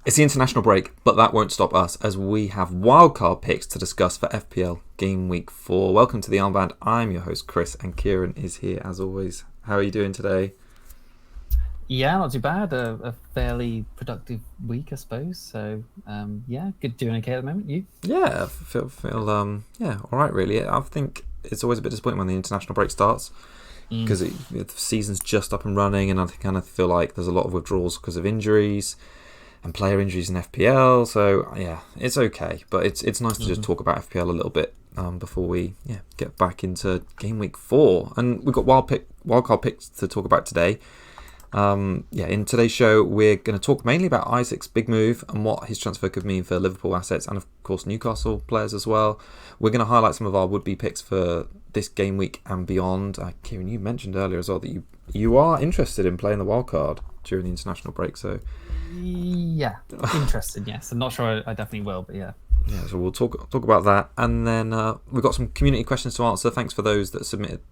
It's the international break, but that won't stop us as we have wildcard picks to discuss for FPL Game Week 4. Welcome to the Armband. I'm your host, Chris, and Kieran is here as always. How are you doing today? Yeah, not too bad. A fairly productive week, I suppose. So, yeah, good, doing okay at the moment. You? Yeah, feel all right, really. I think it's always a bit disappointing when the international break starts because the season's just up and running, and I kind of feel like there's a lot of withdrawals because of injuries and player injuries in FPL. So yeah, it's okay, but it's nice to just talk about FPL a little bit before we get back into Game Week 4, and we've got wildcard picks to talk about today. In today's show, we're going to talk mainly about Isak's big move and what his transfer could mean for Liverpool assets and, of course, Newcastle players as well. We're going to highlight some of our would-be picks for this game week and beyond. Kieran, you mentioned earlier as well that you are interested in playing the wildcard during the international break, so... Yeah, interested, yes. I'm not sure I definitely will, but yeah. Yeah, so we'll talk about that. And then we've got some community questions to answer. Thanks for those that submitted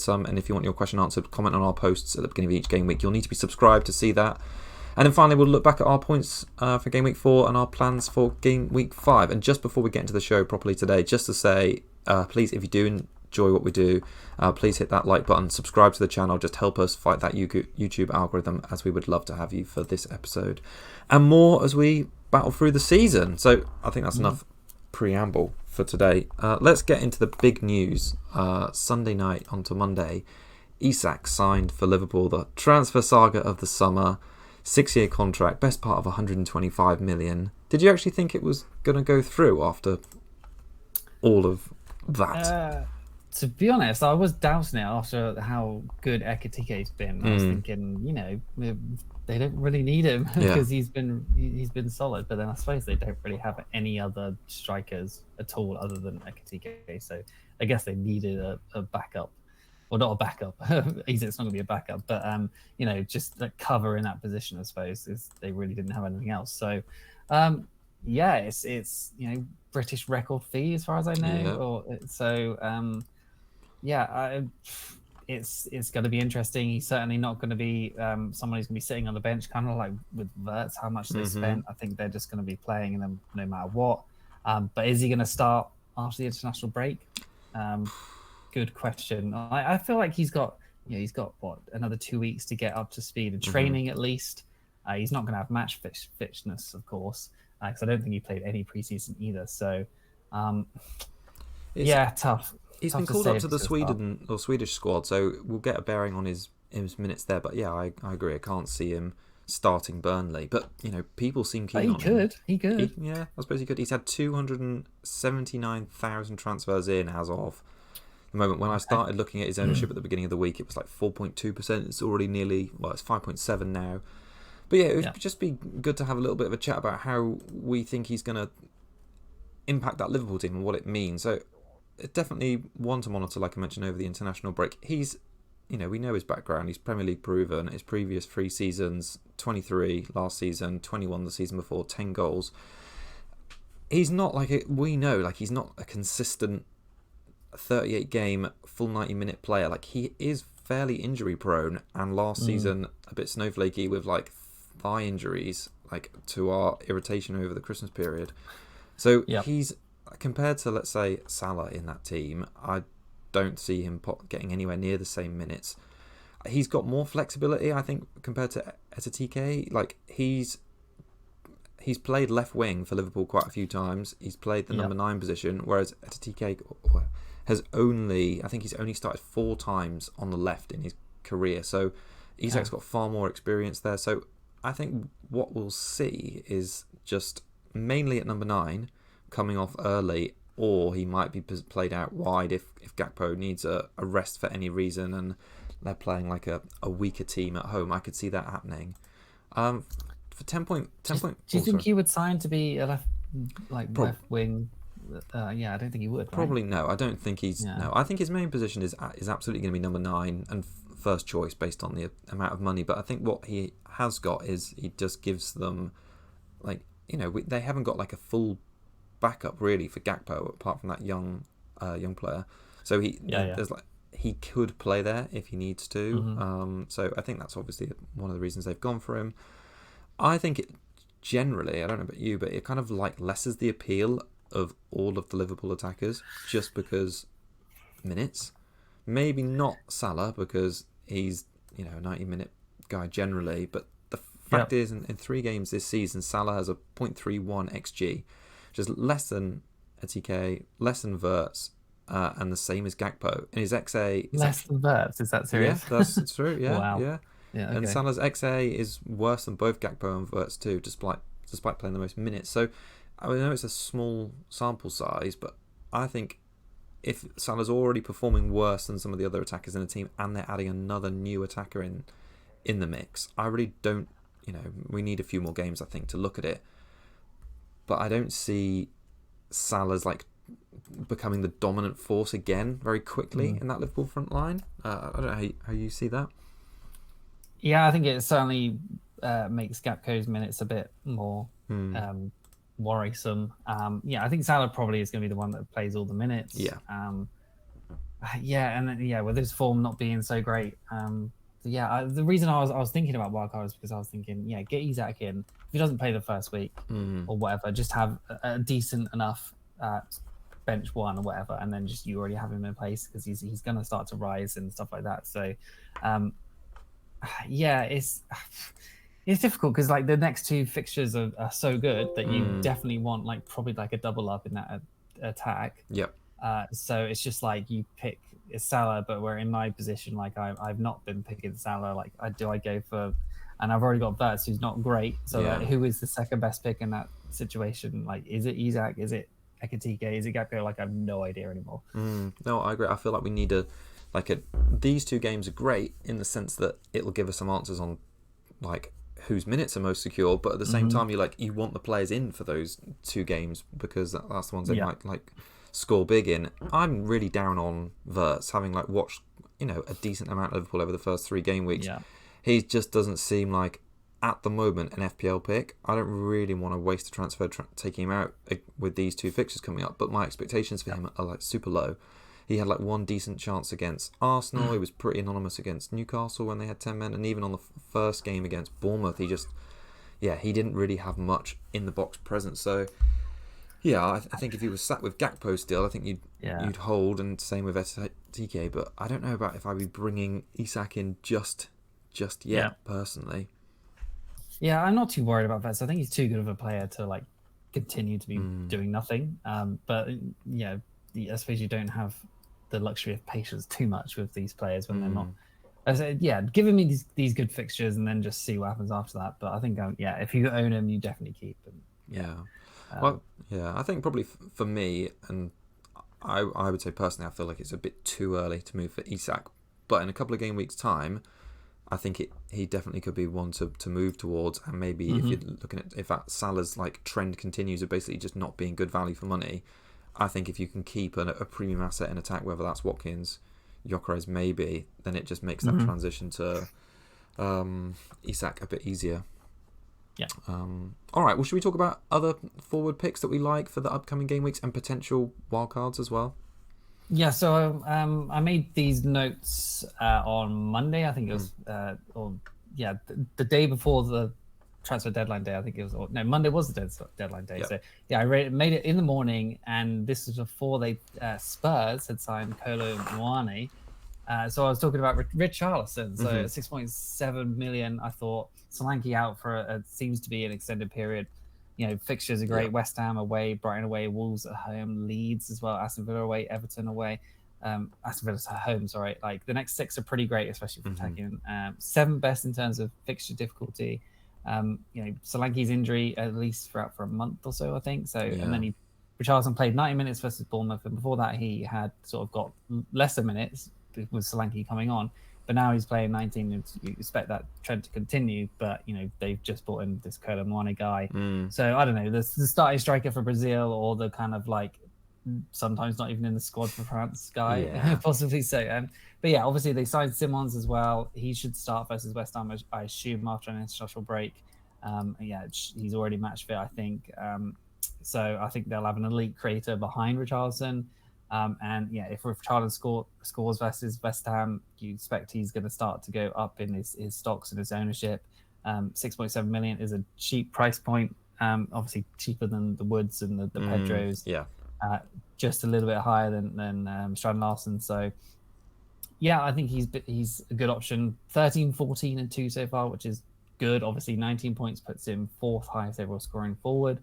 some, and if you want your question answered, comment on our posts at the beginning of each game week. You'll need to be subscribed to see that. And then finally, we'll look back at our points for game week 4 and our plans for game week 5. And just before we get into the show properly today, just to say, please, if you do enjoy what we do, please hit that like button, subscribe to the channel, just help us fight that YouTube algorithm, as we would love to have you for this episode and more as we battle through the season. So I think that's enough preamble for today. Let's get into the big news. Sunday night onto Monday, Isak signed for Liverpool, the transfer saga of the summer. 6-year contract, best part of 125 million. Did you actually think it was going to go through after all of that? To be honest, I was doubting it after how good Ekitike's been. I was thinking, they don't really need him because he's been solid. But then I suppose they don't really have any other strikers at all other than Ekitike. So I guess they needed a backup. Well, not a backup. Isak's not going to be a backup, but just a cover in that position, I suppose, is they really didn't have anything else. So, it's British record fee as far as I know. It's going to be interesting. He's certainly not going to be someone who's going to be sitting on the bench, kind of like with Wirtz, how much they spent. I think they're just going to be playing them no matter what. But is he going to start after the international break? Good question. I feel like he's got what, another 2 weeks to get up to speed in training at least. He's not going to have match fitness, of course, because I don't think he played any preseason either. So, tough. He's been called up to the Swedish squad, so we'll get a bearing on his minutes there. But yeah, I agree. I can't see him starting Burnley, but people seem keen on him. He could. I suppose he could. He's had 279,000 transfers in as of the moment. When I started looking at his ownership at the beginning of the week, it was like 4.2%. It's already it's 5.7 now. But yeah, it would just be good to have a little bit of a chat about how we think he's going to impact that Liverpool team and what it means. So it's definitely one to monitor, like I mentioned, over the international break. He's, we know his background. He's Premier League proven. His previous 3 seasons, 23 last season, 21 the season before, 10 goals. He's not he's not a consistent 38-game, full 90-minute player. Like, he is fairly injury prone, and last season a bit snowflakey with thigh injuries, to our irritation over the Christmas period. So he's, compared to, let's say, Salah in that team, I don't see him getting anywhere near the same minutes. He's got more flexibility, I think, compared to Ekitike. He's played left wing for Liverpool quite a few times. He's played the number 9 position, whereas Ekitike he's only started 4 times on the left in his career. So Isak's got far more experience there. So I think what we'll see is just mainly at number 9, coming off early, or he might be played out wide if Gakpo needs a rest for any reason and they're playing a weaker team at home. I could see that happening. For 10 point... Do you think he would sign to be a left wing? I don't think he would. Probably no. I don't think he's... Yeah. No, I think his main position is absolutely going to be number 9 and first choice based on the amount of money. But I think what he has got is he just gives them... they haven't got a full backup really for Gakpo apart from that young player. So he could play there if he needs to. So I think that's obviously one of the reasons they've gone for him. I think generally, I don't know about you, but it kind of like lessens the appeal of all of the Liverpool attackers just because minutes. Maybe not Salah because he's a 90-minute guy generally, but the fact is in 3 games this season, Salah has a 0.31 xG, which is less than ATK, less than Verts, and the same as Gakpo. And his XA is less than Verts. Is that serious? Yeah, that's true. Yeah, Wow. yeah. Yeah, okay. And Salah's XA is worse than both Gakpo and Verts too, despite playing the most minutes. So I know it's a small sample size, but I think if Salah's already performing worse than some of the other attackers in the team, and they're adding another new attacker in the mix, I really don't. We need a few more games, I think, to look at it. But I don't see Salah's like becoming the dominant force again very quickly in that Liverpool front line. I don't know how you see that. Yeah, I think it certainly makes Gakpo's minutes a bit more worrisome. I think Salah probably is going to be the one that plays all the minutes. Yeah. And then, with his form not being so great. The reason I was thinking about wildcard is because I was thinking, get Isak in. If he doesn't play the first week or whatever, just have a decent enough bench one or whatever, and then just you already have him in place because he's going to start to rise and stuff like that. So, it's difficult because like the next 2 fixtures are so good that you definitely want like probably like a double up in that attack. Yep. So it's just like you pick Salah, but we're in my position. Like I've not been picking Salah. Like I go for, and I've already got Verts, who's not great. So who is the second best pick in that situation? Like, is it Isak? Is it Ekitike? Is it Gakpo? Like I have no idea anymore. No, I agree. I feel like we need these 2 games are great in the sense that it'll give us some answers on like whose minutes are most secure, but at the same time you want the players in for those 2 games because that's the ones they might like score big in. I'm really down on Verts, having like watched a decent amount of Liverpool over the first 3 game weeks. He just doesn't seem like at the moment an FPL pick. I don't really want to waste a transfer taking him out with these 2 fixtures coming up, but my expectations for him are like super low. He had like 1 decent chance against Arsenal. He was pretty anonymous against Newcastle when they had 10 men. And even on the first game against Bournemouth, he didn't really have much in the box presence. So, I think if he was sat with Gakpo still, I think you'd hold, and same with TK. But I don't know about if I'd be bringing Isak in just yet, personally. Yeah, I'm not too worried about that. So I think he's too good of a player to like continue to be doing nothing. But I suppose you don't have the luxury of patience too much with these players when they're not. Giving me these good fixtures and then just see what happens after that. But I think if you own him, you definitely keep him. I think probably for me, and I would say personally, I feel like it's a bit too early to move for Isak. But in a couple of game weeks' time, I think he definitely could be one to move towards. And maybe if you're looking at if that Salah's like trend continues of basically just not being good value for money, I think if you can keep a premium asset in attack, whether that's Watkins, Gyökeres maybe, then it just makes that transition to Isak a bit easier. Yeah. All right. Well, should we talk about other forward picks that we like for the upcoming game weeks and potential wildcards as well? Yeah. So I made these notes on Monday. I think it was, the day before the transfer deadline day. I think it was. No, Monday was the deadline day. Yep. So I made it in the morning, and this was before Spurs had signed Kolo Muani. So I was talking about Richarlison. So 6.7 million. I thought Solanke out for seems to be an extended period. Fixtures are great. Yep. West Ham away, Brighton away, Wolves at home, Leeds as well, Aston Villa away, Everton away. Aston Villa's at home, sorry. Like the next 6 are pretty great, especially for attacking. 7th best in terms of fixture difficulty. Solanke's injury at least for a month or so, I think. So and then Richarlison played 90 minutes versus Bournemouth, and before that he had sort of got lesser minutes with Solanke coming on. But now he's playing 19, and you expect that trend to continue. But they've just brought in this Kolo Muani guy. So I don't know, the starting striker for Brazil, or the kind of like sometimes not even in the squad for France guy, possibly so. But obviously they signed Simons as well. He should start versus West Ham, I assume, after an international break. He's already match fit, I think. So I think they'll have an elite creator behind Richarlison. If Richarlison scores versus West Ham, you expect he's going to start to go up in his stocks and his ownership. 6.7 million is a cheap price point. Obviously cheaper than the Woods and the Pedros. Yeah. Just a little bit higher than Strand Larson. So yeah, I think he's a good option. 13, 14, and 2 so far, which is good. Obviously, 19 points puts him 4th highest overall scoring forward.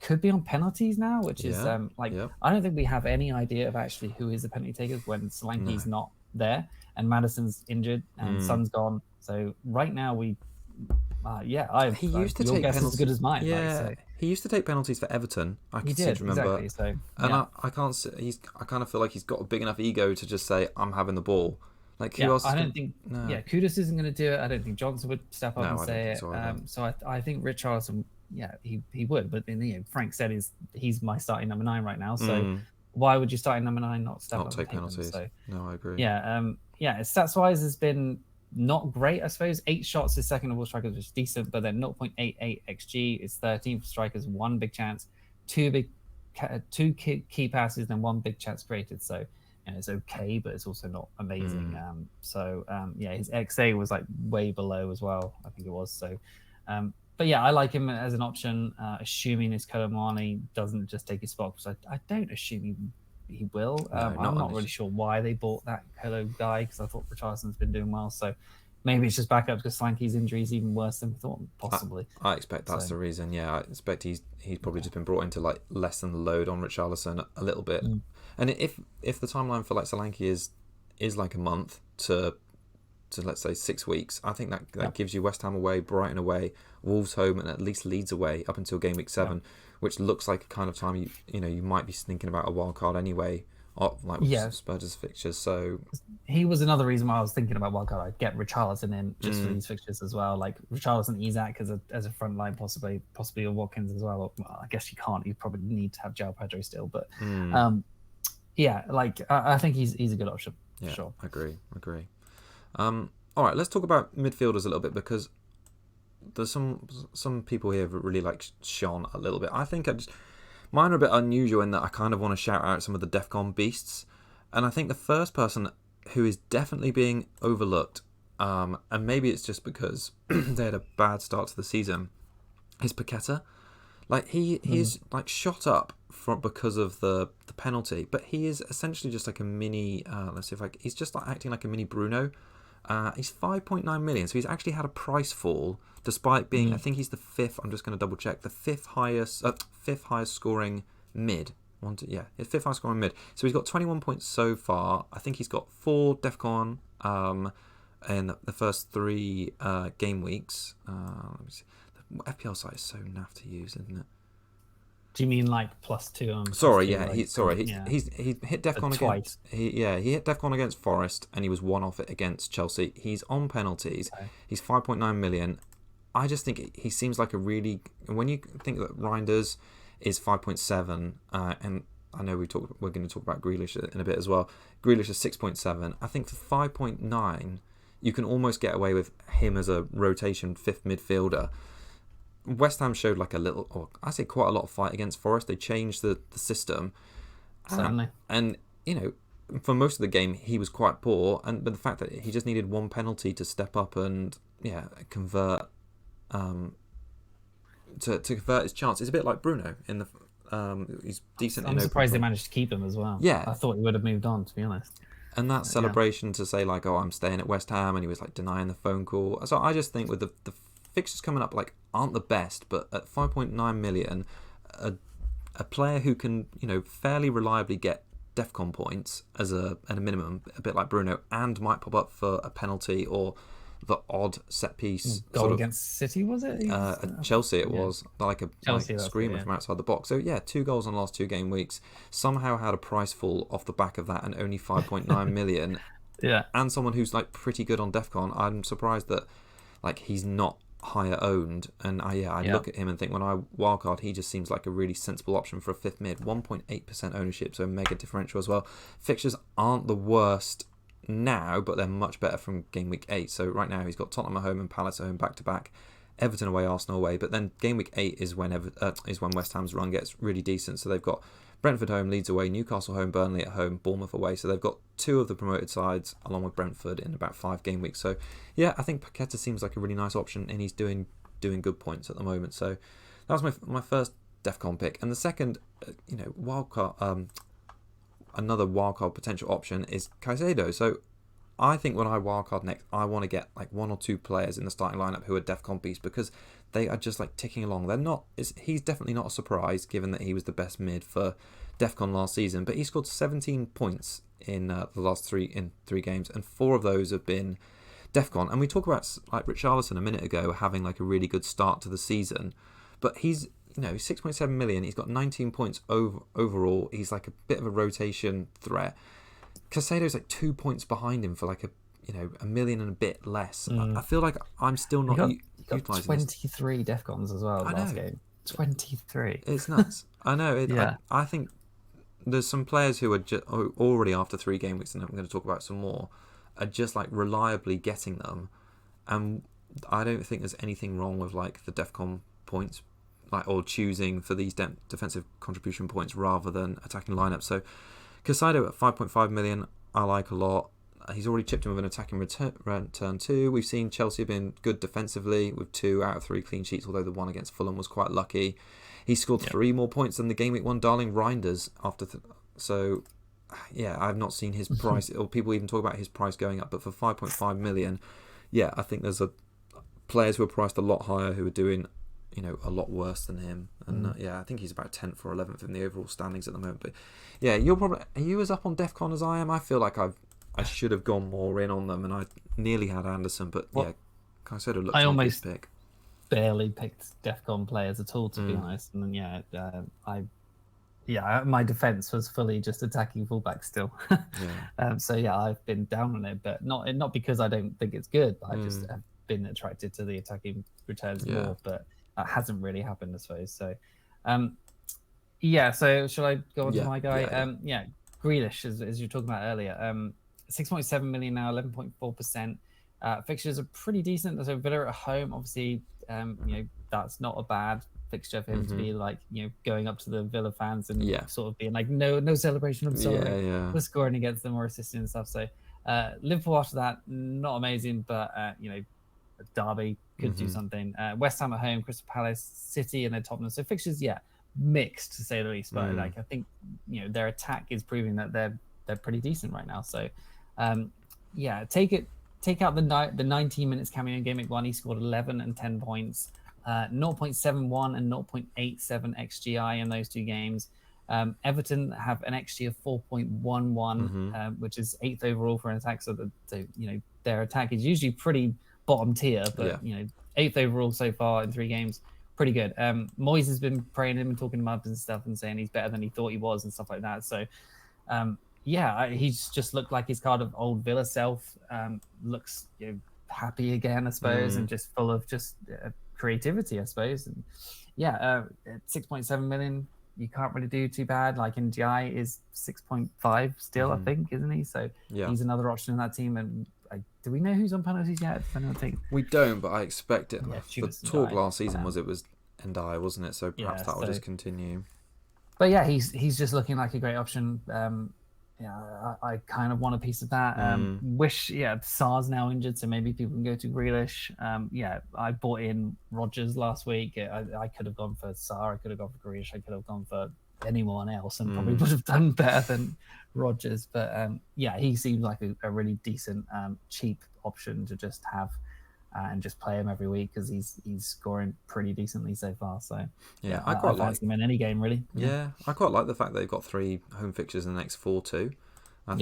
Could be on penalties now, which is I don't think we have any idea of actually who is the penalty takers when Solanke's not there and Maddison's injured and Son's gone. So right now we, he used to take penalties. Is as good as mine. Yeah, he used to take penalties for Everton. I can remember. Exactly. So, I can't. I kind of feel like he's got a big enough ego to just say, "I'm having the ball." Like who else? I don't think. No. Yeah, Kudus isn't going to do it. I don't think Johnson would step up and say it. So I think Richarlison. Yeah, he would. But then Frank said he's my starting number 9 right now. So why would you start in number 9 not step up? Not take penalties. So, no, I agree. Yeah. Stats wise has been not great, I suppose. 8 shots is second of all strikers, which is decent, but then 0.88 xG is 13th for strikers, 1 big chance, 2 key passes, then 1 big chance created. So it's okay, but it's also not amazing. His XA was like way below as well, I think it was. So but yeah, I like him as an option, assuming his Colomani doesn't just take his spot, because I don't assume he will. I'm not really sure why they bought that Colo guy, because I thought Richarlison's been doing well. So maybe it's just back up because Slanky's injury is even worse than we thought, possibly. I expect that's the reason. Yeah, I expect he's probably just been brought in to like lessen the load on Richarlison a little bit. And if the timeline for like Solanke is like a month to let's say 6 weeks, I think that gives you West Ham away, Brighton away, Wolves home, and at least Leeds away up until game week 7, which looks like a kind of time you might be thinking about a wild card anyway, Spurs' fixtures. So he was another reason why I was thinking about wild card. I'd get Richarlison in just for these fixtures as well, like Richarlison, Isak as a front line, possibly a Watkins as well. I guess you can't. You probably need to have João Pedro still, but I think he's a good option. Yeah, sure. Agree. All right, let's talk about midfielders a little bit, because there's some people here who really like Sean a little bit. I think mine are a bit unusual in that I kind of want to shout out some of the DEFCON beasts, and I think the first person who is definitely being overlooked, and maybe it's just because they had a bad start to the season, is Paqueta. Like he's like shot up because of the penalty, but he is essentially just like a mini. He's just like acting like a mini Bruno. He's 5.9 million, so he's actually had a price fall despite being. I think he's the 5th. I'm just going to double check the 5th highest scoring mid. His 5th highest scoring mid. So he's got 21 points so far. I think he's got 4 DEFCON in the first 3 game weeks. Let me see. The FPL site is so naff to use, isn't it? Do you mean like +2 on? Sorry, yeah. He hit DEFCON against. He hit DEFCON against Forest, and he was 1 off it against Chelsea. He's on penalties. Okay. He's 5.9 million. I just think he seems like a really. When you think that Reinders is 5.7, and I know we're going to talk about Grealish in a bit as well. Grealish is 6.7. I think for 5.9, you can almost get away with him as a rotation 5th midfielder. West Ham showed like quite a lot of fight against Forest. They changed the system. Certainly. And for most of the game, he was quite poor. But the fact that he just needed 1 penalty to step up and convert, to convert his chance. It's a bit like Bruno in the. He's decent. I'm surprised they managed to keep him as well. Yeah, I thought he would have moved on, to be honest. And that celebration to say like, "Oh, I'm staying at West Ham," and he was like denying the phone call. So I just think with the fixtures coming up like aren't the best, but at 5.9 million, a player who can fairly reliably get DEFCON points at a minimum, a bit like Bruno, and might pop up for a penalty or the odd set piece goal against City, was it? Chelsea it was like a screamer from outside the box. So 2 goals in the last 2 game weeks. Somehow had a price fall off the back of that, and only 5.9 million. And someone who's like pretty good on DEFCON. I'm surprised that like he's not higher owned, and I look at him and think when I wildcard, he just seems like a really sensible option for a 5th mid. 1.8% ownership, so mega differential as well. Fixtures aren't the worst now, but they're much better from game week 8. So right now he's got Tottenham at home and Palace at home back to back, Everton away, Arsenal away, but then game week 8 is when West Ham's run gets really decent. So they've got Brentford home, Leeds away, Newcastle home, Burnley at home, Bournemouth away. So they've got 2 of the promoted sides along with Brentford in about 5 game weeks. So yeah, I think Paqueta seems like a really nice option, and he's doing good points at the moment. So that was my first DEFCON pick. And the second, wildcard, another wildcard potential option is Caicedo. So I think when I wildcard next, I want to get like 1 or 2 players in the starting lineup who are DEFCON beasts, because they are just like ticking along. They're not. He's definitely not a surprise given that he was the best mid for DEFCON last season. But he scored 17 points in the last 3 games, and 4 of those have been DEFCON. And we talked about like Richarlison a minute ago having like a really good start to the season, but he's 6.7 million. He's got 19 points overall. He's like a bit of a rotation threat. Caicedo's like 2 points behind him for like a million and a bit less. I feel like I'm still not utilising 23 DEFCONs as well last game. 23. It's nuts. I know. Yeah. I think there's some players who are already after 3 game weeks, and I'm going to talk about some more, are just like reliably getting them, and I don't think there's anything wrong with like the DEFCON points, like, or choosing for these defensive contribution points rather than attacking lineups. So Caicedo at 5.5 million, I like a lot. He's already chipped in with an attacking return too. We've seen Chelsea have been good defensively with 2 out of 3 clean sheets, although the one against Fulham was quite lucky. He scored 3 more points than the game week 1 darling Reinders after. So yeah, I've not seen his price, or people even talk about his price going up. But for 5.5 million, yeah, I think there's players who are priced a lot higher who are doing a lot worse than him. And I think he's about 10th or 11th in the overall standings at the moment. But yeah, are you as up on DEFCON as I am? I feel like I should have gone more in on them, and I nearly had Anderson, but Caicedo looks like a good pick. Barely picked DEFCON players at all, to be honest. And then my defense was fully just attacking fullback still. So yeah, I've been down on it, but not because I don't think it's good, but I just have been attracted to the attacking returns more. But that hasn't really happened, I suppose. So so shall I go on to my guy? Grealish, as you were talking about earlier, 6.7 million now, 11.4%. Fixtures are pretty decent. So Villa at home, obviously, that's not a bad fixture for him to be like, going up to the Villa fans and sort of being like, no celebration. I'm sorry, we're scoring against them or assisting and stuff. So Liverpool after that, not amazing, but Derby could do something. West Ham at home, Crystal Palace, City, and then Tottenham. So fixtures, mixed to say the least. But I think their attack is proving that they're pretty decent right now. So take out the 19 minutes cameo in game week 1. He scored 11 and 10 points, 0.71 and 0.87 xGI in those 2 games. Everton have an xG of 4.11, which is 8th overall for an attack. So their attack is usually pretty bottom tier, but 8th overall so far in 3 games. Pretty good. Moyes has been praising him and talking him up and stuff and saying he's better than he thought he was and stuff like that. So he's just looked like his kind of old Villa self. Looks happy again, I suppose, and just full of just creativity, I suppose. And at 6.7 million, you can't really do too bad. Like NGI is 6.5 still, I think, isn't he? So he's another option in that team. And do we know who's on penalties yet? We don't, but I expect it. The talk last season was Ndiaye, wasn't it? So perhaps that will just continue. But he's just looking like a great option. I kind of want a piece of that. Wish, Sar's now injured, so maybe people can go to Grealish. I bought in Rodgers last week. I could have gone for Sar. I could have gone for Grealish. I could have gone for anyone else and probably would have done better than Rodgers. But he seems like a really decent, cheap option to just have and just play him every week because he's scoring pretty decently so far. So I quite like him in any game really. I quite like the fact they've got 3 home fixtures in the next 4 too. I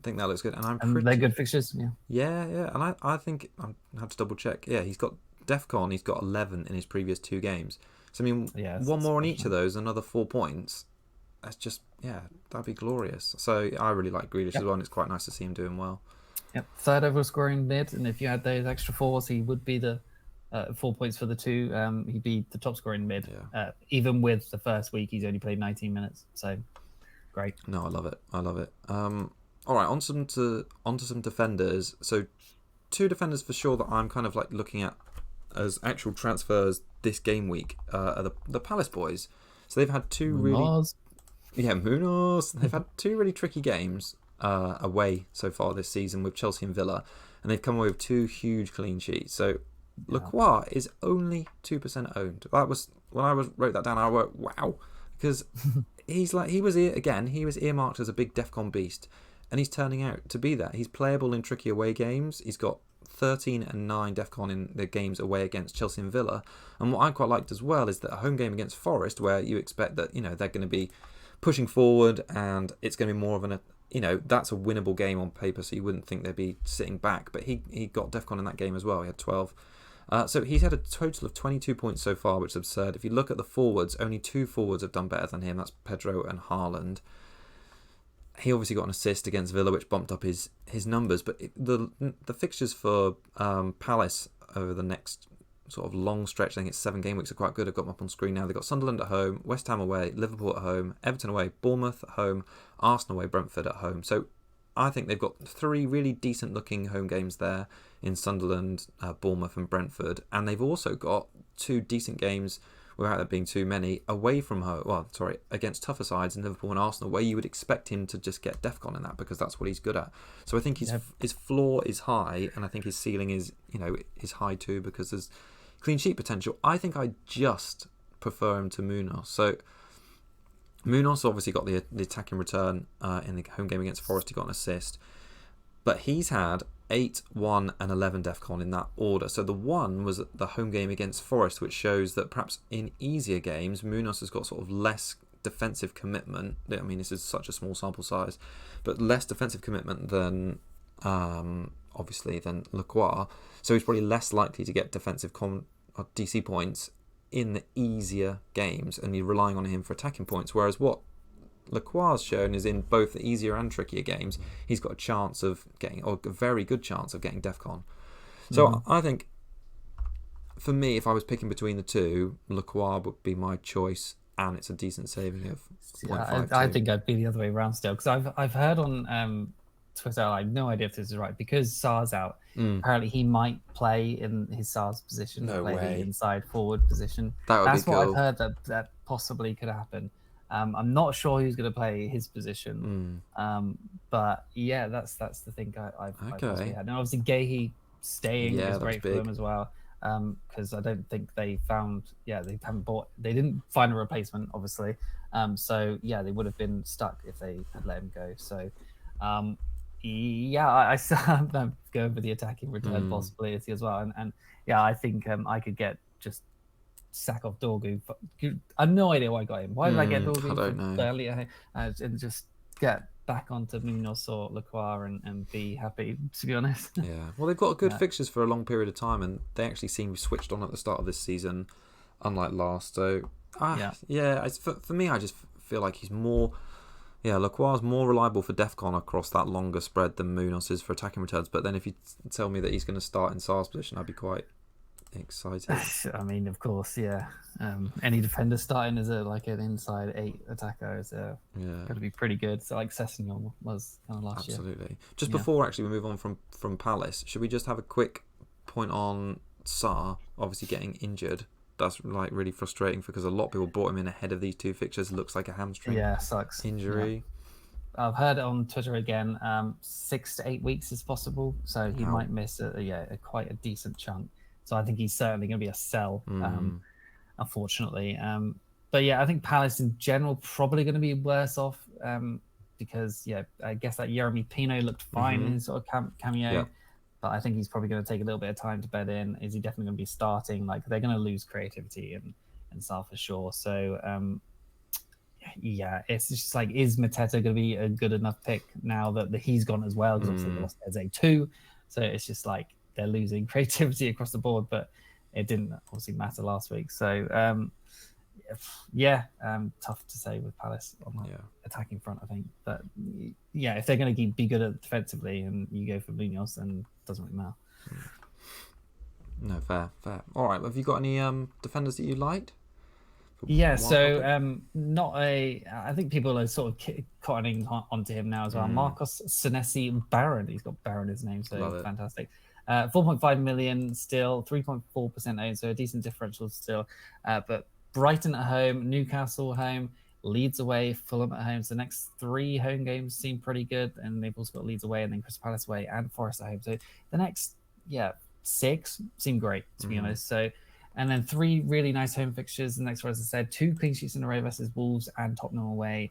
think that looks good, and they're good fixtures. And I think I have to double check. He's got DEFCON. He's got 11 in his previous 2 games. So I mean, one more on each of those, another 4 points. That's just that'd be glorious. So I really like Grealish as well, and it's quite nice to see him doing well. Yep, 3rd overall scoring mid, and if you had those extra 4s, he would be the 4 points for the 2. He'd be the top scoring mid. Even with the first week, he's only played 19 minutes. So great. No, I love it. All right, on to some defenders. So 2 defenders for sure that I'm kind of like looking at as actual transfers this game week are the Palace boys. So they've had 2 really. Yeah, Munoz. They've had 2 really tricky games away so far this season with Chelsea and Villa, and they've come away with 2 huge clean sheets. So Lacroix is only 2% owned. That was when I wrote that down. I went, wow, because he was earmarked as a big DEFCON beast, and he's turning out to be that. He's playable in tricky away games. He's got 13 and 9 DEFCON in the games away against Chelsea and Villa. And what I quite liked as well is that a home game against Forest, where you expect that they're going to be pushing forward and it's going to be more of that's a winnable game on paper, so you wouldn't think they'd be sitting back. But he got DEFCON in that game as well. He had 12. So he's had a total of 22 points so far, which is absurd. If you look at the forwards, only 2 forwards have done better than him. That's Pedro and Haaland. He obviously got an assist against Villa, which bumped up his numbers. But the fixtures for Palace over the next sort of long stretch, I think it's 7 game weeks, are quite good. I've got them up on screen now. They've got Sunderland at home, West Ham away, Liverpool at home, Everton away, Bournemouth at home, Arsenal away, Brentford at home. So I think they've got 3 really decent looking home games there in Sunderland, Bournemouth and Brentford. And they've also got 2 decent games, without there being too many, away from home. Against tougher sides in Liverpool and Arsenal, where you would expect him to just get DEFCON in that, because that's what he's good at. So I think his floor is high, and I think his ceiling is high too, because there's clean sheet potential. I think I just prefer him to Munoz. So Munoz obviously got the attacking return in the home game against Forest. He got an assist, but he's had 8, 1 and 11 DEFCON in that order. So the 1 was the home game against Forest, which shows that perhaps in easier games Munoz has got sort of less defensive commitment. I mean, this is such a small sample size, but less defensive commitment than obviously than Lacroix. So he's probably less likely to get defensive DC points in the easier games, and you're relying on him for attacking points. Whereas what Lacroix's shown is in both the easier and trickier games, he's got a chance of getting, or a very good chance of getting DEFCON. So I think, for me, if I was picking between the 2, Lacroix would be my choice, and it's a decent saving of 0.52. I think I'd be the other way around still, because I've heard on Twitter, I have no idea if this is right, because Sar's out. Apparently he might play in his Sar's position, No way. inside forward position. That's what I've heard that possibly could happen. I'm not sure who's going to play his position, but yeah, that's the thing I've possibly had. And obviously Gahey staying is great for them as well, because I don't think they didn't find a replacement, obviously. So yeah, they would have been stuck if they had let him go. So I still go for the attacking return possibility as well. And yeah, I think I could get just sack off Dorgu. I have no idea why I got him. Why did I get Dorgu? I don't know. And just get back onto Munoz or Lacroix and be happy, to be honest. Yeah. Well, they've got good fixtures for a long period of time, and they actually seem switched on at the start of this season, unlike last. So, for me, I just feel like he's more... Yeah, Lacroix's more reliable for DEFCON across that longer spread than Munoz is for attacking returns. But then if you tell me that he's going to start in Sar's position, I'd be quite excited. I mean, of course, yeah. Any defender starting as an inside 8 attacker is going to be pretty good. So like Sessegnon was kind of last year. Absolutely. Just before actually we move on from Palace, should we just have a quick point on Sar obviously getting injured? That's really frustrating, because a lot of people brought him in ahead of these 2 fixtures. It looks like a hamstring sucks. injury. Yeah. I've heard on Twitter again, 6 to 8 weeks is possible, so he might miss quite a decent chunk. So I think he's certainly going to be a sell, unfortunately. But yeah, I think Palace in general probably going to be worse off, because I guess that Jeremy Pino looked fine in his sort of cameo. Yeah. But I think he's probably going to take a little bit of time to bed in. Is he definitely going to be starting? They're going to lose creativity and Sal for sure. So, it's just is Mateta going to be a good enough pick now that he's gone as well? Because obviously they lost Eze too. So it's just they're losing creativity across the board, but it didn't obviously matter last week. So, tough to say with Palace on the attacking front, I think. But if they're going to be good at defensively and you go for Munoz, then it doesn't really matter. No, fair. All right, have you got any defenders that you liked? Yeah, so I think people are sort of cottoning onto him now as well. Marcos Senesi Baron, he's got Baron in his name, so fantastic. 4.5 million still, 3.4% owned, so a decent differential still. But Brighton at home, Newcastle at home, Leeds away, Fulham at home. So the next 3 home games seem pretty good, and they've also got Leeds away and then Crystal Palace away and Forest at home. So the next 6 seem great, to be honest. So, and then 3 really nice home fixtures. The next one, as I said, 2 clean sheets in a row versus Wolves and Tottenham away.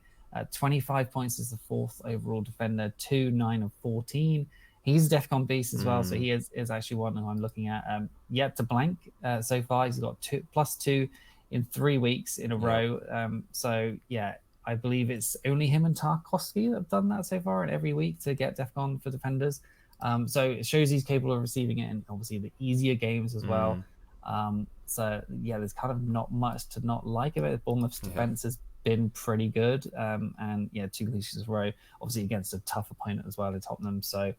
25 points as the 4th overall defender, 2, 9, and 14. He's a DEFCON beast as well, so he is actually one who I'm looking at. Yet to blank so far. He's got +2 in 3 weeks in a row. So yeah, I believe it's only him and Tarkowski that have done that so far, and every week to get DEFCON for defenders. So it shows he's capable of receiving it, and obviously the easier games as well. So yeah, there's kind of not much to not like about it. Bournemouth's defense has been pretty good, and 2 clean sheets in a row, obviously against a tough opponent as well in Tottenham. So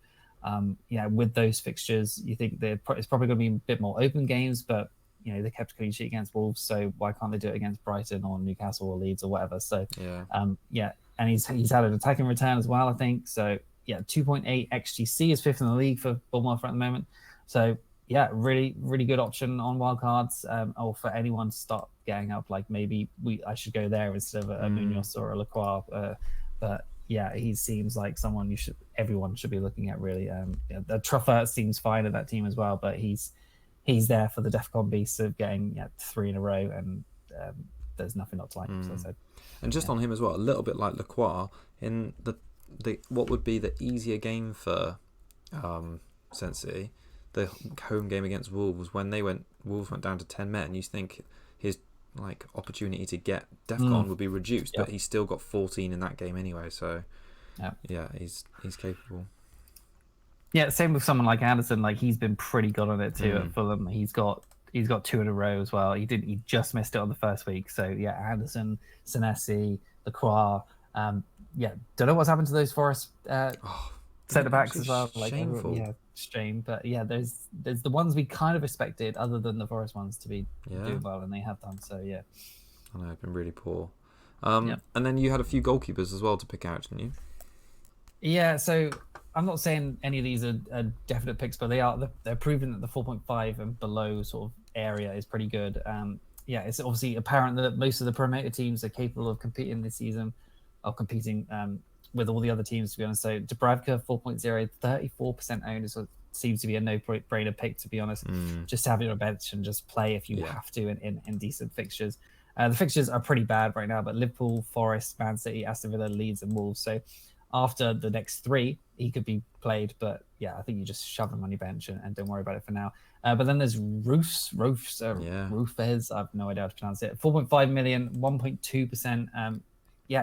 with those fixtures, you think it's probably going to be a bit more open games, but they kept a clean sheet against Wolves, so why can't they do it against Brighton or Newcastle or Leeds or whatever? So and he's had an attacking return as well, I think. So 2.8 XGC is 5th in the league for Bournemouth at the moment. So really, really good option on wildcards, or for anyone to start getting up. Like maybe I should go there instead of a Munoz or a Lacroix. But he seems like someone everyone should be looking at really. The Truffert seems fine at that team as well, but he's there for the DEFCON beast of getting 3 in a row, and there's nothing not to like. So I said. And just on him as well, a little bit like Lacroix, in the what would be the easier game for Senesi, the home game against Wolves, when Wolves went down to 10 men, you think his opportunity to get DEFCON would be reduced, but he still got 14 in that game anyway. So he's capable. Yeah, same with someone like Anderson. Like he's been pretty good on it too at Fulham. He's got 2 in a row as well. He just missed it on the first week. So Anderson, Senesi, Lacroix. Don't know what's happened to those Forest centre backs as well. Shameful. Shame. But there's the ones we kind of expected, other than the Forest ones, to be doing well, and they have done. So I know, it's been really poor. And then you had a few goalkeepers as well to pick out, didn't you? Yeah, so I'm not saying any of these are definite picks, but they're proven that the 4.5 and below sort of area is pretty good. It's obviously apparent that most of the promoted teams are capable of competing this season, or competing with all the other teams, to be honest. So Dubravka 4.0, 34% owned, so it seems to be a no-brainer pick, to be honest. Just have it on a bench and just play if you have to in decent fixtures. The fixtures are pretty bad right now, but Liverpool, Forest, Man City, Aston Villa, Leeds, and Wolves. So after the next 3, he could be played, but I think you just shove him on your bench and don't worry about it for now. But then there's Rufes. I have no idea how to pronounce it. 4.5 million, 1.2%.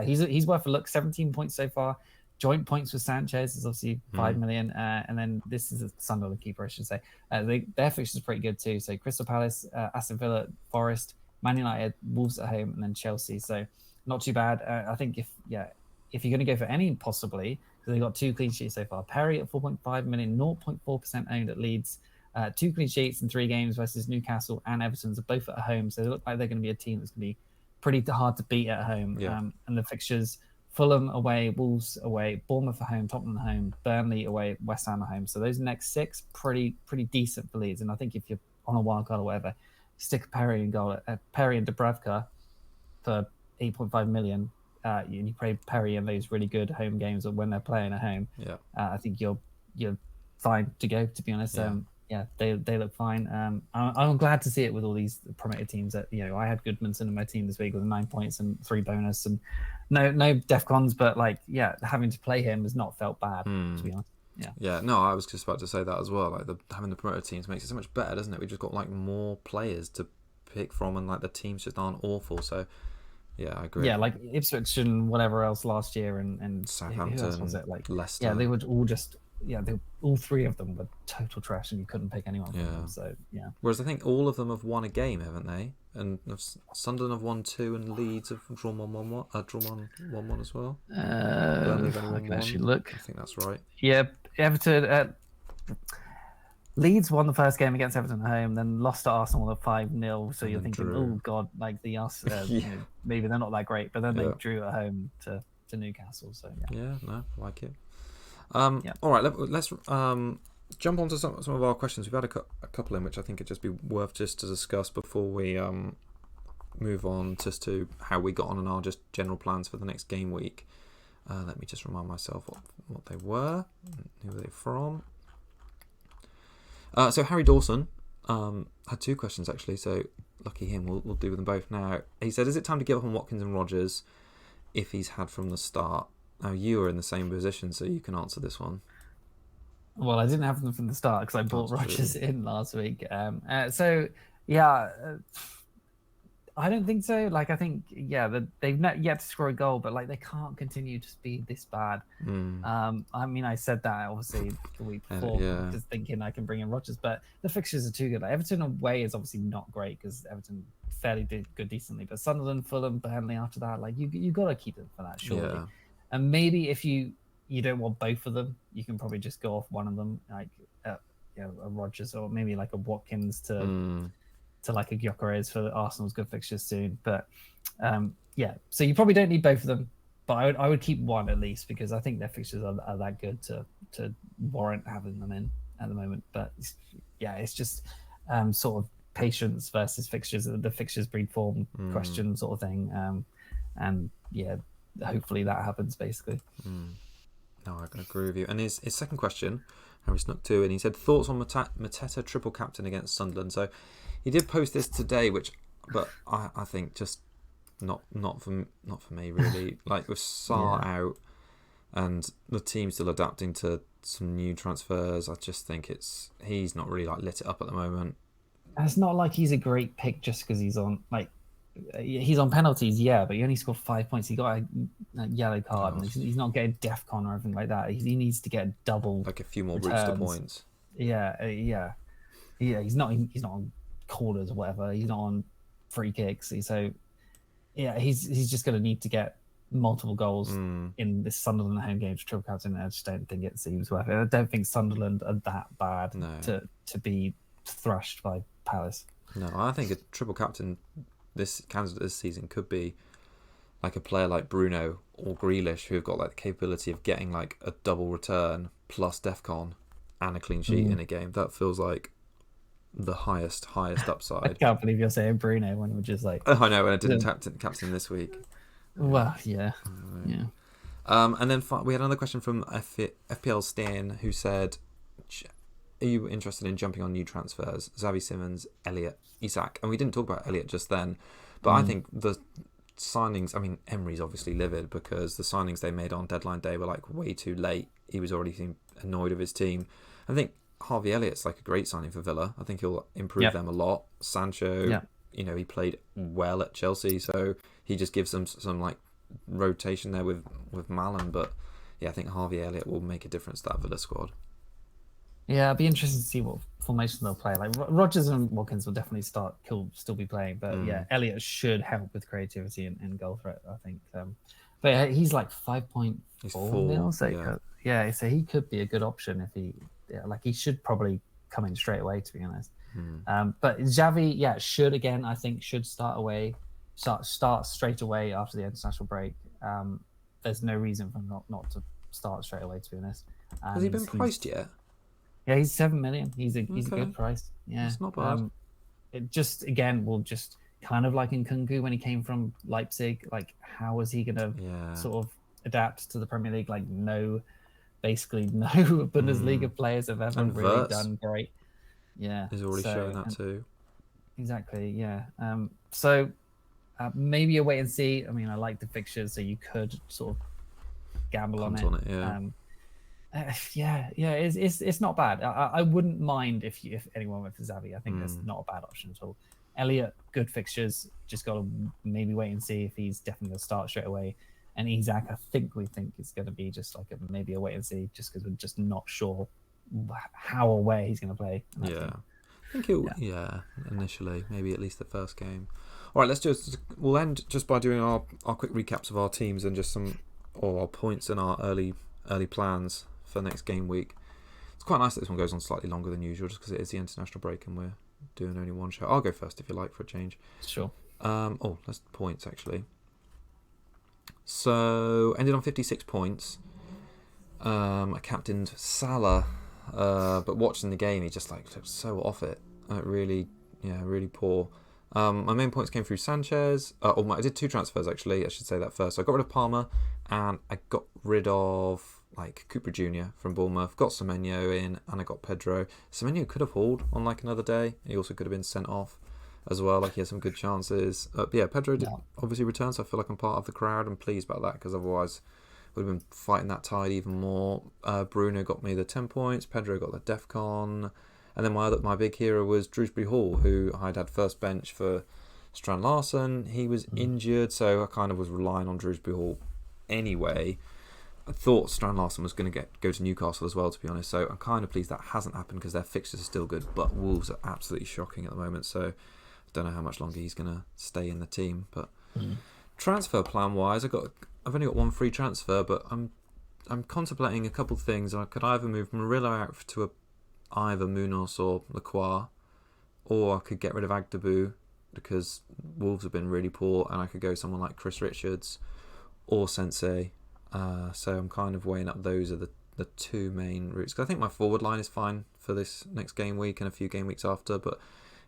He's worth a look. 17 points so far. Joint points with Sanchez is obviously 5 million. And then this is a Sunderland keeper, I should say. Their fixture is pretty good too. So Crystal Palace, Aston Villa, Forest, Man United, Wolves at home, and then Chelsea. So not too bad. I think if you're going to go for any, possibly, because they've got 2 clean sheets so far. Perry at 4.5 million, 0.4% owned at Leeds. 2 clean sheets in 3 games versus Newcastle and Everton, are both at home. So they look like they're going to be a team that's going to be pretty hard to beat at home. And the fixtures: Fulham away, Wolves away, Bournemouth at home, Tottenham at home, Burnley away, West Ham at home. So those next 6 pretty decent for Leeds. And I think if you're on a wildcard or whatever, stick Perry and goal at Perry and Dubravka for 8.5 million. You play Perry in those really good home games when they're playing at home. I think you're fine to go, to be honest. They look fine. I'm glad to see it with all these promoted teams. That I had Goodmanson in my team this week with 9 points and 3 bonus, and no DEFCONs, but having to play him has not felt bad, to be honest. No, I was just about to say that as well. Having the promoted teams makes it so much better, doesn't it? We've just got more players to pick from, and the teams just aren't awful. So I agree. Like Ipswich and whatever else last year, and Southampton, who else was it? Leicester. They would all just all 3 of them were total trash, and you couldn't pick anyone from them. So Whereas I think all of them have won a game, haven't they? And Sunderland have won 2, and Leeds have drawn 1-1 as well. I can actually look. I think that's right. Everton. Leeds won the first game against Everton at home, then lost to Arsenal at 5-0. So you're thinking, oh god, maybe they're not that great. But then they drew at home to Newcastle. So I like it. All right, let's jump on to some of our questions. We've had a couple in which I think it'd just be worth just to discuss before we move on just to how we got on and our just general plans for the next game week. Let me just remind myself what they were, who were they from. So Harry Dawson had 2 questions actually, so lucky him, we'll do with them both now. He said, is it time to give up on Watkins and Rodgers if he's had from the start? Now you are in the same position, so you can answer this one. Well, I didn't have them from the start because I bought Rodgers in last week. So yeah, I don't think so. Like, I think, they've not yet to score a goal, but like they can't continue to be this bad. I mean, I said that obviously the week before, just thinking I can bring in Rodgers, but the fixtures are too good. Like, Everton away is obviously not great because Everton fairly did good decently, but Sunderland, Fulham, Burnley after that, like you got to keep them for that, surely. Yeah. And maybe if you don't want both of them, you can probably just go off one of them, like a Rodgers or maybe like a Watkins to like a Gyökeres for Arsenal's good fixtures soon. But so you probably don't need both of them, but I would keep one at least because I think their fixtures are that good to warrant having them in at the moment. But it's just sort of patience versus fixtures. The fixtures breed form question sort of thing. And hopefully that happens basically. No, I agree with you. And his second question, Harry snuck 2, and he said thoughts on Mateta triple captain against Sunderland. So he did post this today, but I think just not for me really. Like with Salah out and the team still adapting to some new transfers, I just think he's not really like lit it up at the moment. It's not like he's a great pick just because he's on penalties, but he only scored 5 points. He got a yellow card, and he's not getting DEFCON or anything like that. He needs to get double, like a few more booster points. He's not on corners or whatever. He's not on free kicks. So he's just going to need to get multiple goals in this Sunderland home game to triple captain. I just don't think it seems worth it. I don't think Sunderland are that bad to be thrashed by Palace. No, I think a triple captain this candidate this season could be like a player like Bruno or Grealish, who have got like the capability of getting like a double return plus DEFCON and a clean sheet in a game. That feels like the highest upside. I can't believe you're saying Bruno when we're just like... I know, and I didn't captain this week. Well, yeah. And then we had another question from FPL Stan, who said, are you interested in jumping on new transfers? Xavi Simons, Elliot, Isak. And we didn't talk about Elliot just then, but I think the signings, I mean, Emery's obviously livid because the signings they made on deadline day were like way too late. He was already annoyed with his team. I think Harvey Elliott's like a great signing for Villa. I think he'll improve them a lot. Sancho, he played well at Chelsea, so he just gives them some like rotation there with Malin. But I think Harvey Elliott will make a difference to that Villa squad. Yeah, it'd be interesting to see what formation they'll play. Like Rodgers and Watkins will definitely still be playing, but Elliott should help with creativity and goal threat, I think. But he's like 5.4 mil, so he could be a good option if he should probably come in straight away, to be honest. But Xavi, should start straight away after the international break. There's no reason for him not to start straight away, to be honest. Has he been priced yet? Yeah, he's 7 million. He's a good price. Yeah, it's not bad. It just will kind of like in Nkunku when he came from Leipzig. Like, how is he going to sort of adapt to the Premier League? Like, basically no Bundesliga players have ever really done great. Yeah, he's already showing that too. Exactly. Yeah. So maybe a wait and see. I mean, I like the fixtures, so you could sort of gamble on it. It's not bad. I wouldn't mind if anyone went for Xavi. I think that's not a bad option at all. Elliot, good fixtures. Just got to maybe wait and see if he's definitely going to start straight away. And Isak, we think is going to be just like maybe a wait and see, just because we're just not sure how or where he's going to play. I think he'll. Initially, maybe at least the first game. All right, we'll end just by doing our quick recaps of our teams and just some our points and our early plans for next game week. It's quite nice that this one goes on slightly longer than usual just because it is the international break and we're doing only one show. I'll go first if you like for a change. Sure. That's points actually. So ended on 56 points. I captained Salah, but watching the game he just looked so off it. Really poor. My main points came through Sanchez. I did 2 transfers actually. I should say that first. So I got rid of Palmer, and I got rid of Cooper Jr. from Bournemouth. Got Semenyo in, and I got Pedro. Semenyo could have hauled on another day. He also could have been sent off as well. He had some good chances. But yeah, Pedro did obviously return, so I feel like I'm part of the crowd. I'm pleased about that because otherwise would have been fighting that tide even more. Bruno got me the 10 points. Pedro got the DEFCON. And then my big hero was Drewsbury Hall, who I'd had first bench for Strand Larsen. He was injured, so I kind of was relying on Drewsbury Hall anyway. I thought Strand Larsen was going to go to Newcastle as well, to be honest. So I'm kind of pleased that hasn't happened because their fixtures are still good. But Wolves are absolutely shocking at the moment. So I don't know how much longer he's going to stay in the team. But transfer plan wise, I've only got 1 free transfer, but I'm contemplating a couple of things. I could either move Murillo out to either Munoz or Lacroix, or I could get rid of Agdebu because Wolves have been really poor, and I could go someone like Chris Richards or Senesi. So I'm kind of weighing up those are the 2 main routes. Because I think my forward line is fine for this next game week and a few game weeks after, but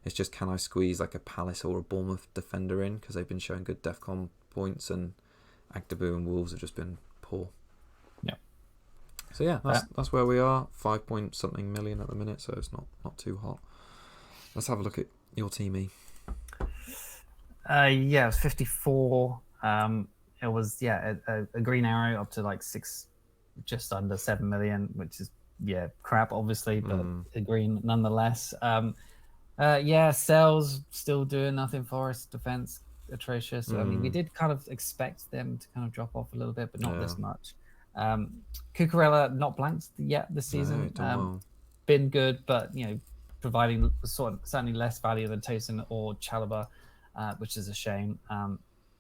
it's just, can I squeeze a Palace or a Bournemouth defender in, because they've been showing good DEFCON points, and Agdebu and Wolves have just been poor. So yeah, that's where we are. 5 point something million at the minute, so it's not too hot. Let's have a look at your teamy. It was 54. It was a green arrow up to 6, just under 7 million, which is crap obviously, but a green nonetheless. Sales still doing nothing for us. Defense atrocious. I mean, we did kind of expect them to kind of drop off a little bit, but not this much. Cucurella not blanked yet this season. Been good, but providing certainly less value than Tosin or Chalobah, which is a shame.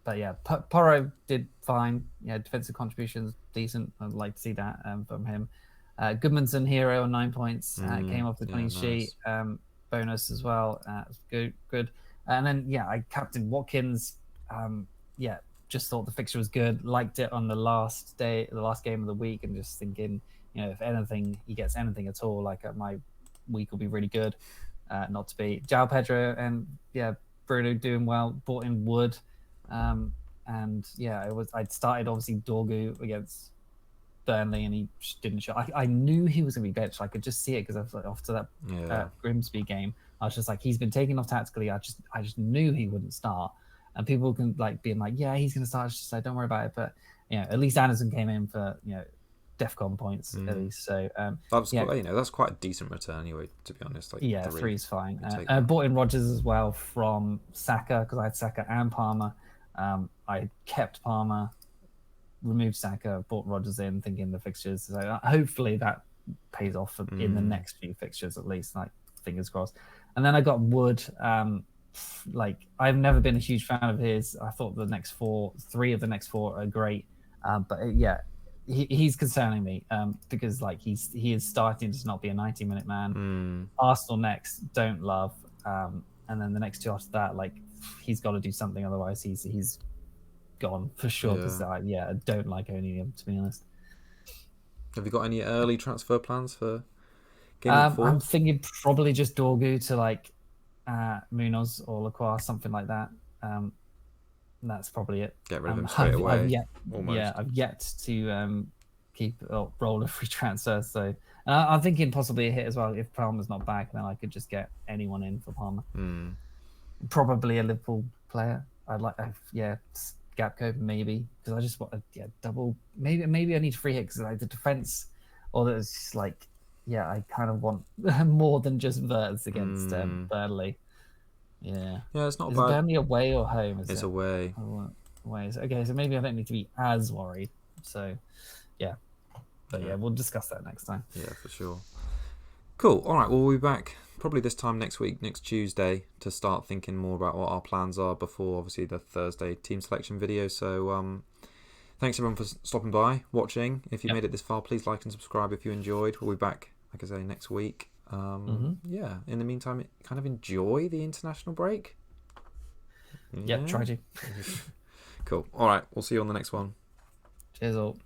But yeah, Porro did fine. Defensive contributions decent. I'd like to see that from him. Goodmanson hero on 9 points. Came off the clean sheet. Bonus as well. Good. And then I captained Watkins. Just thought the fixture was good. Liked it on the last game of the week, and just thinking, if anything, he gets anything at all, my week will be really good. Not to be. João Pedro and Bruno doing well. Bought in Wood, I'd started obviously Dorgu against Burnley, and he didn't show. I knew he was going to be benched. I could just see it because I was after that Grimsby game. I was just he's been taken off tactically. I just knew he wouldn't start. And people can being he's going to start. Just don't worry about it. But at least Anderson came in for DEFCON points at least. So that's quite a decent return anyway. To be honest, 3 is fine. I bought in Rodgers as well from Saka because I had Saka and Palmer. I kept Palmer, removed Saka, bought Rodgers in, thinking the fixtures. So hopefully that pays off in the next few fixtures at least. Fingers crossed. And then I got Wood. I've never been a huge fan of his. I thought 3 of the next 4 are great, but he's concerning me because he is starting to not be a 90-minute man. Arsenal next, don't love, and then the next 2 after that, he's got to do something, otherwise he's gone for sure. Because I don't like owning him, to be honest. Have you got any early transfer plans for game 4? I'm thinking probably just Dorgu to Munoz or Lacroix, something like that. That's probably it. Get rid of him straight away. I've yet to roll a free transfer. So I'm thinking possibly a hit as well. If Palmer's not back, then I could just get anyone in for Palmer. Probably a Liverpool player. I'd like, Gapco maybe, because I just want a double. Maybe I need free hit because the defense, or there's just I kind of want more than just Verts against Burnley. Yeah, it's not bad. Is Burnley away or home? It's away. Away. Okay, so maybe I don't need to be as worried. So, but we'll discuss that next time. Yeah, for sure. Cool. All right, we'll be back probably this time next week, next Tuesday, to start thinking more about what our plans are before, obviously, the Thursday team selection video. So, thanks everyone for stopping by, watching. If you made it this far, please like and subscribe if you enjoyed. We'll be back, like I say, next week. In the meantime, kind of enjoy the international break. Try to. Cool. All right, we'll see you on the next one. Cheers all.